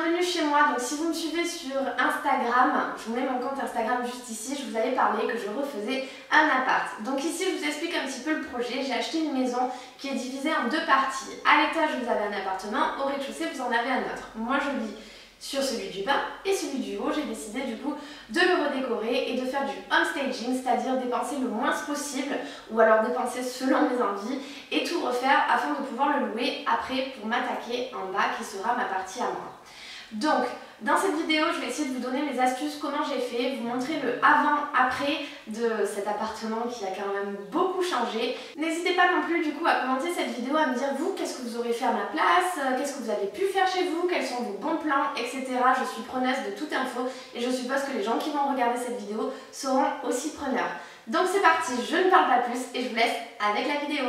bienvenue chez moi. Donc si vous me suivez sur Instagram, je vous mets mon compte Instagram juste ici, je vous avais parlé que je refaisais un appart. Donc ici je vous explique un petit peu le projet. J'ai acheté une maison qui est divisée en deux parties. À l'étage vous avez un appartement, au rez-de-chaussée vous en avez un autre. Moi je vis sur celui du bas et celui du haut. J'ai décidé du coup de le redécorer et de faire du home staging, c'est-à-dire dépenser le moins possible ou alors dépenser selon mes envies et tout refaire afin de pouvoir le louer après pour m'attaquer en bas qui sera ma partie à moi. Donc dans cette vidéo je vais essayer de vous donner mes astuces, comment j'ai fait, vous montrer le avant-après de cet appartement qui a quand même beaucoup changé. N'hésitez pas non plus du coup à commenter cette vidéo, à me dire vous qu'est-ce que vous aurez fait à ma place, qu'est-ce que vous avez pu faire chez vous, quels sont vos bons plans, etc. Je suis preneuse de toute info et je suppose que les gens qui vont regarder cette vidéo seront aussi preneurs. Donc c'est parti, je ne parle pas plus et je vous laisse avec la vidéo.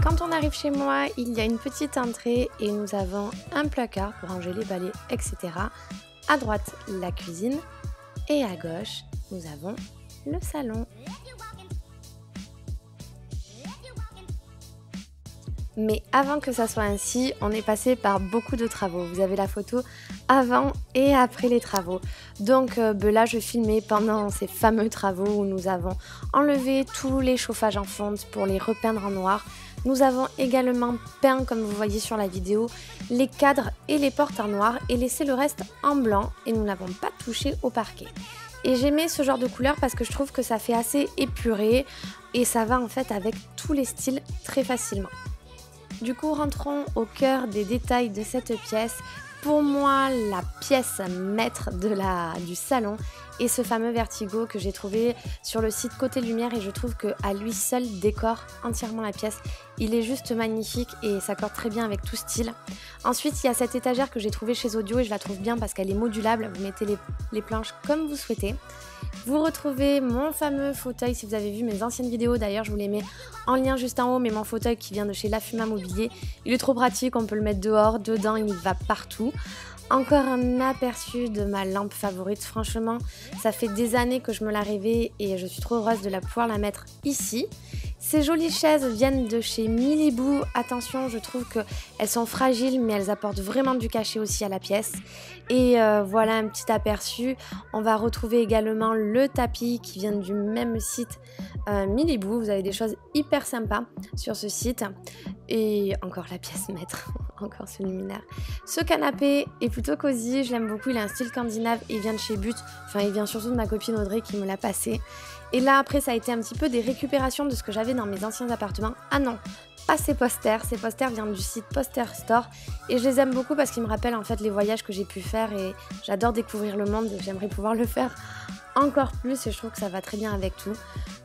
Quand on arrive chez moi, il y a une petite entrée et nous avons un placard pour ranger les balais, etc. À droite, la cuisine et à gauche, nous avons le salon. Mais avant que ça soit ainsi, on est passé par beaucoup de travaux. Vous avez la photo avant et après les travaux. Donc là, je filmais pendant ces fameux travaux où nous avons enlevé tous les chauffages en fonte pour les repeindre en noir. Nous avons également peint, comme vous voyez sur la vidéo, les cadres et les portes en noir et laissé le reste en blanc et nous n'avons pas touché au parquet. Et j'aimais ce genre de couleur parce que je trouve que ça fait assez épuré et ça va en fait avec tous les styles très facilement. Du coup, rentrons au cœur des détails de cette pièce. Pour moi, la pièce maître du salon est ce fameux Vertigo que j'ai trouvé sur le site Côté Lumière et je trouve qu'à lui seul décore entièrement la pièce. Il est juste magnifique et s'accorde très bien avec tout style. Ensuite, il y a cette étagère que j'ai trouvée chez Audio et je la trouve bien parce qu'elle est modulable. Vous mettez les planches comme vous souhaitez. Vous retrouvez mon fameux fauteuil, si vous avez vu mes anciennes vidéos, d'ailleurs je vous les mets en lien juste en haut, mais mon fauteuil qui vient de chez La Fuma Mobilier, il est trop pratique, on peut le mettre dehors, dedans, il va partout. Encore un aperçu de ma lampe favorite, franchement, ça fait des années que je me la rêvais et je suis trop heureuse de pouvoir la mettre ici. Ces jolies chaises viennent de chez Miliboo. Attention, je trouve qu'elles sont fragiles, mais elles apportent vraiment du cachet aussi à la pièce. Et voilà un petit aperçu. On va retrouver également le tapis qui vient du même site Miliboo. Vous avez des choses hyper sympas sur ce site. Et encore la pièce maître, encore ce luminaire. Ce canapé est plutôt cosy, je l'aime beaucoup. Il a un style scandinave et il vient de chez But. Enfin, il vient surtout de ma copine Audrey qui me l'a passé. Et là, après, ça a été un petit peu des récupérations de ce que j'avais dans mes anciens appartements. Ah non, pas ces posters. Ces posters viennent du site Poster Store. Et je les aime beaucoup parce qu'ils me rappellent en fait les voyages que j'ai pu faire. Et j'adore découvrir le monde et j'aimerais pouvoir le faire encore plus. Et je trouve que ça va très bien avec tout.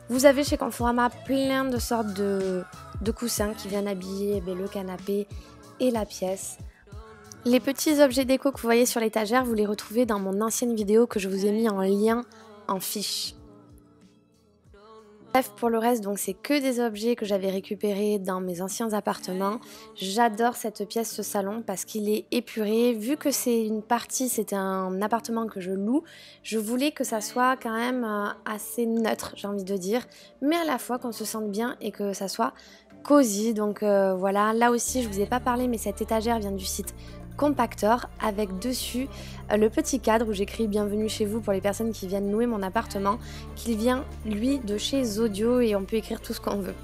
Vous avez chez Conforama plein de sortes de coussins qui viennent habiller le canapé et la pièce. Les petits objets déco que vous voyez sur l'étagère, vous les retrouvez dans mon ancienne vidéo que je vous ai mis en lien en fiche. Bref, pour le reste, donc c'est que des objets que j'avais récupérés dans mes anciens appartements. J'adore cette pièce, ce salon, parce qu'il est épuré. Vu que c'est un appartement que je loue, je voulais que ça soit quand même assez neutre, j'ai envie de dire, mais à la fois qu'on se sente bien et que ça soit cosy. Donc voilà, là aussi je vous ai pas parlé, mais cette étagère vient du site Compactor avec dessus le petit cadre où j'écris bienvenue chez vous pour les personnes qui viennent louer mon appartement, qui vient lui de chez Audio et on peut écrire tout ce qu'on veut.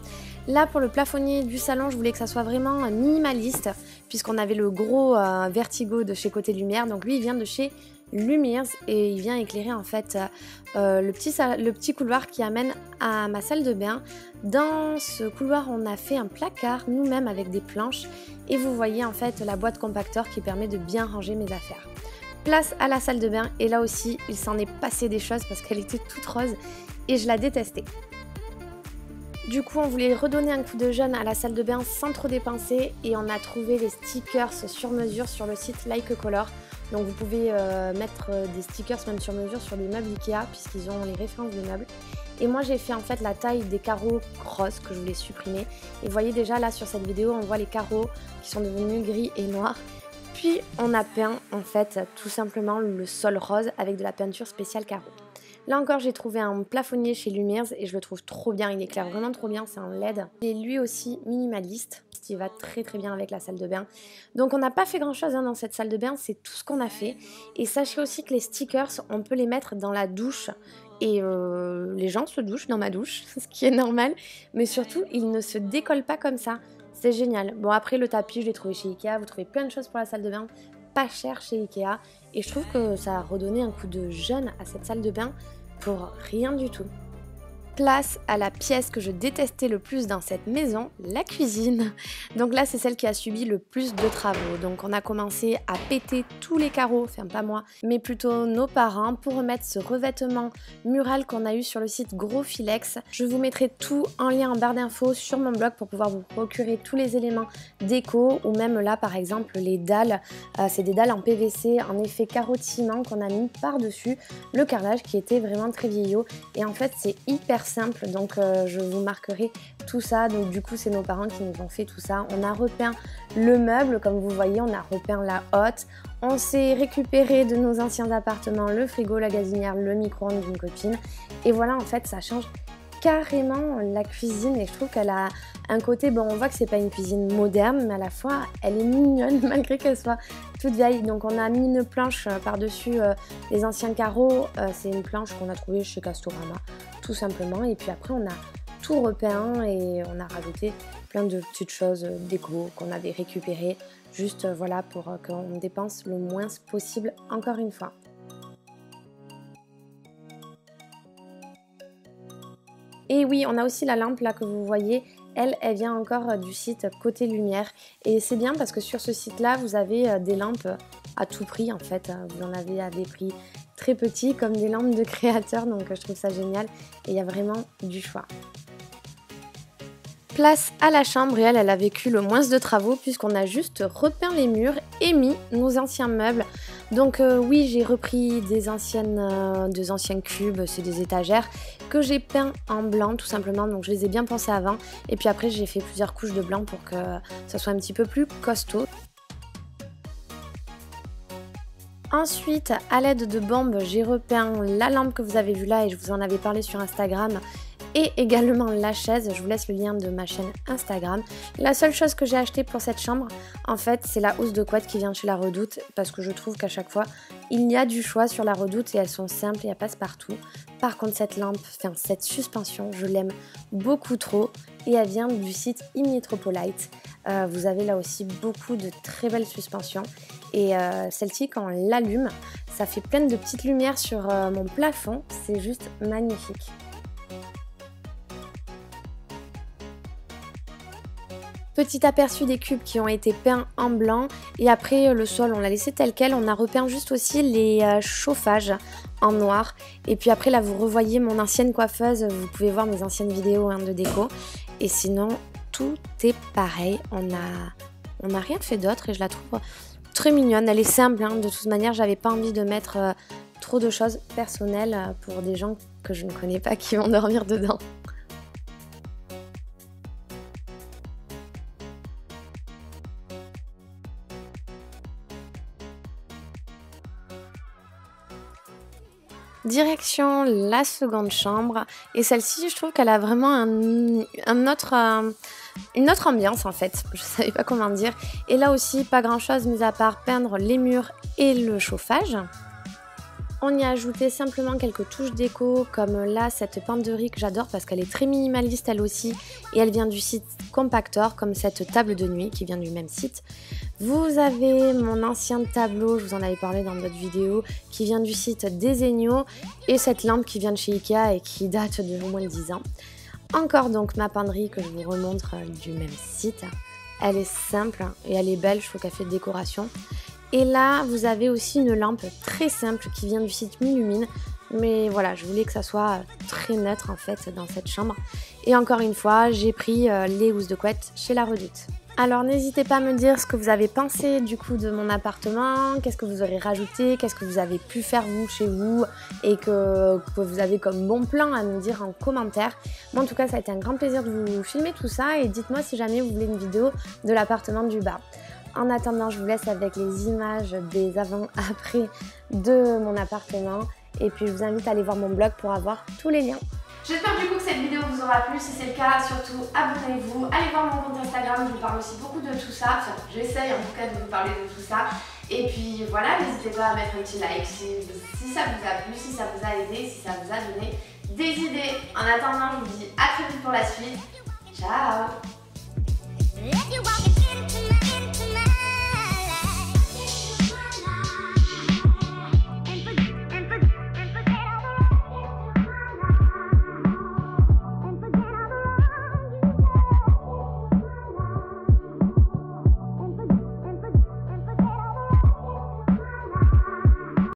Là pour le plafonnier du salon, je voulais que ça soit vraiment minimaliste puisqu'on avait le gros Vertigo de chez Côté Lumière, donc lui il vient de chez Lumières et il vient éclairer en fait le petit couloir qui amène à ma salle de bain. Dans ce couloir on a fait un placard nous-mêmes avec des planches et vous voyez en fait la boîte compacteur qui permet de bien ranger mes affaires. Place à la salle de bain et là aussi il s'en est passé des choses parce qu'elle était toute rose et je la détestais. Du coup on voulait redonner un coup de jeune à la salle de bain sans trop dépenser et on a trouvé les stickers sur mesure sur le site Like a Color. Donc vous pouvez mettre des stickers même sur mesure sur les meubles Ikea puisqu'ils ont les références des meubles. Et moi j'ai fait en fait la taille des carreaux roses que je voulais supprimer. Et vous voyez déjà là sur cette vidéo on voit les carreaux qui sont devenus gris et noirs Puis on a peint en fait tout simplement le sol rose avec de la peinture spéciale carreau. Là encore j'ai trouvé un plafonnier chez Lumières et je le trouve trop bien, il éclaire vraiment trop bien, c'est un LED. Il est lui aussi minimaliste, il va très bien avec la salle de bain. Donc on n'a pas fait grand chose dans cette salle de bain, c'est tout ce qu'on a fait. Et sachez aussi que les stickers, on peut les mettre dans la douche. Et les gens se douchent dans ma douche, ce qui est normal. Mais surtout, ils ne se décollent pas comme ça. C'est génial. Bon, après, le tapis, je l'ai trouvé chez Ikea. Vous trouvez plein de choses pour la salle de bain, pas cher chez Ikea. Et je trouve que ça a redonné un coup de jeune à cette salle de bain pour rien du tout. Place à la pièce que je détestais le plus dans cette maison, la cuisine. Donc là, c'est celle qui a subi le plus de travaux. Donc on a commencé à péter tous les carreaux, enfin pas moi, mais plutôt nos parents, pour remettre ce revêtement mural qu'on a eu sur le site Grosfilex. Je vous mettrai tout en lien en barre d'infos sur mon blog pour pouvoir vous procurer tous les éléments déco, ou même là par exemple les dalles. C'est des dalles en PVC en effet carotiment qu'on a mis par-dessus le carrelage qui était vraiment très vieillot. Et en fait, c'est hyper simple, donc je vous marquerai tout ça. Donc du coup c'est nos parents qui nous ont fait tout ça. On a repeint le meuble, comme vous voyez, on a repeint la hotte, on s'est récupéré de nos anciens appartements le frigo, la gazinière, le micro-ondes d'une copine, et voilà, en fait ça change carrément la cuisine. Et je trouve qu'elle a un côté, bon, on voit que c'est pas une cuisine moderne, mais à la fois elle est mignonne malgré qu'elle soit toute vieille. Donc on a mis une planche par-dessus les anciens carreaux, c'est une planche qu'on a trouvée chez Castorama tout simplement, et puis après on a tout repeint et on a rajouté plein de petites choses déco qu'on avait récupérées, juste voilà, pour qu'on dépense le moins possible encore une fois. Et oui, on a aussi la lampe là que vous voyez, elle vient encore du site Côté Lumière. Et c'est bien parce que sur ce site-là, vous avez des lampes à tout prix en fait. Vous en avez à des prix très petits comme des lampes de créateurs, donc je trouve ça génial. Et il y a vraiment du choix. Place à la chambre, et elle a vécu le moins de travaux puisqu'on a juste repeint les murs et mis nos anciens meubles. Donc oui, j'ai repris des anciens cubes, c'est des étagères que j'ai peints en blanc tout simplement, donc je les ai bien pensés avant. Et puis après j'ai fait plusieurs couches de blanc pour que ça soit un petit peu plus costaud. Ensuite, à l'aide de bombes, j'ai repeint la lampe que vous avez vue là et je vous en avais parlé sur Instagram. Et également la chaise, je vous laisse le lien de ma chaîne Instagram. La seule chose que j'ai acheté pour cette chambre, en fait, c'est la housse de couette qui vient de chez La Redoute, parce que je trouve qu'à chaque fois, il y a du choix sur La Redoute et elles sont simples et elles passent partout. Par contre, cette lampe, enfin cette suspension, je l'aime beaucoup trop et elle vient du site iMetropolite. Vous avez là aussi beaucoup de très belles suspensions et celle-ci, quand on l'allume, ça fait plein de petites lumières sur mon plafond, c'est juste magnifique. Petit aperçu des cubes qui ont été peints en blanc, et après le sol on l'a laissé tel quel. On a repeint juste aussi les chauffages en noir, et puis après là vous revoyez mon ancienne coiffeuse, vous pouvez voir mes anciennes vidéos de déco, et sinon tout est pareil. On a rien fait d'autre et je la trouve très mignonne. Elle est simple, de toute manière j'avais pas envie de mettre trop de choses personnelles pour des gens que je ne connais pas qui vont dormir dedans. Direction la seconde chambre, et celle-ci je trouve qu'elle a vraiment une autre ambiance en fait, je savais pas comment dire. Et là aussi pas grand chose mis à part peindre les murs et le chauffage. On y a ajouté simplement quelques touches déco, comme là cette penderie que j'adore parce qu'elle est très minimaliste elle aussi, et elle vient du site Compactor, comme cette table de nuit qui vient du même site. Vous avez mon ancien tableau, je vous en avais parlé dans d'autres vidéos, qui vient du site Desenio, et cette lampe qui vient de chez Ikea et qui date de au moins 10 ans. Encore donc ma penderie que je vous remontre du même site. Elle est simple et elle est belle, je trouve qu'elle fait de décoration. Et là, vous avez aussi une lampe très simple qui vient du site Milumine. Mais voilà, je voulais que ça soit très neutre en fait dans cette chambre. Et encore une fois, j'ai pris les housses de couette chez La Redoute. Alors n'hésitez pas à me dire ce que vous avez pensé du coup de mon appartement, qu'est-ce que vous aurez rajouté, qu'est-ce que vous avez pu faire vous chez vous et que vous avez comme bon plan à me dire en commentaire. Moi en tout cas ça a été un grand plaisir de vous filmer tout ça, et dites-moi si jamais vous voulez une vidéo de l'appartement du bas. En attendant, je vous laisse avec les images des avant-après de mon appartement. Et puis je vous invite à aller voir mon blog pour avoir tous les liens. J'espère du coup que cette vidéo vous aura plu. Si c'est le cas, surtout abonnez-vous. Allez voir mon compte Instagram, je vous parle aussi beaucoup de tout ça. Enfin, j'essaye en tout cas de vous parler de tout ça. Et puis voilà, n'hésitez pas à mettre un petit like si ça vous a plu, si ça vous a aidé, si ça vous a donné des idées. En attendant, je vous dis à très vite pour la suite. Ciao!